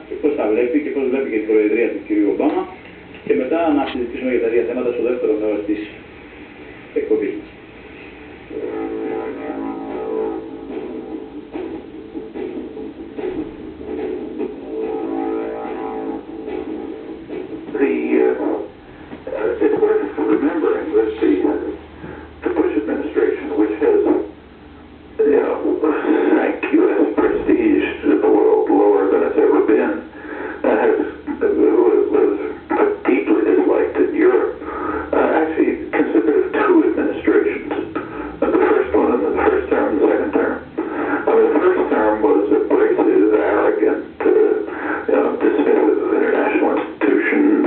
και πώς τα βλέπει και πώς βλέπει και την προεδρία του κ. Ομπάμα, και μετά να συζητήσουμε για τα δύο θέματα στο δεύτερο μέρος της εκπομπής μας. It's worth remembering that the Bush administration, which has, ranked U.S. prestige to the world lower than it's ever been, was deeply disliked in Europe, actually consisted of two administrations. The first one in the first term and the second term. The first term was abrasive, arrogant, dismissive of international institutions,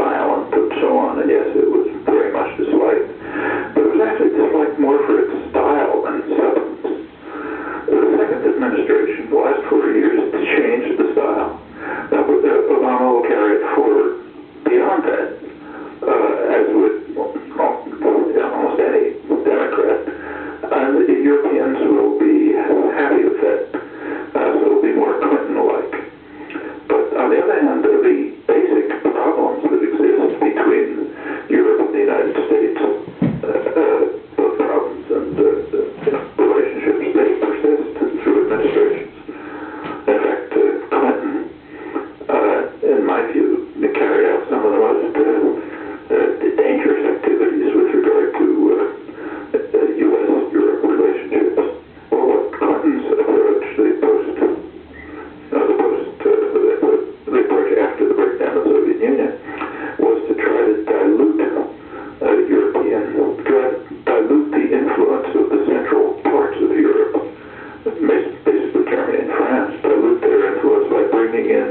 violent, and so on. And yes, it was very much disliked. But it was actually disliked more for its style than substance. The second administration, the last 4 years, changed the style. Now, Obama will carry it forward beyond that, as would almost any Democrat. And the Europeans will be happy with that. So it will be more Clinton-like. But on the other hand, the basic problems that exist between Europe and the United States, both problems and relationships, they persist through administrations. In fact, Clinton, in my view, carried out some of the most dangerous activities with regard to U.S.-Europe relationships. Well, what Clinton's approach, the approach after the breakdown of the Soviet Union, was to try to dilute dilute the influence of the central parts of Europe, basically Germany and France, dilute their influence by bringing in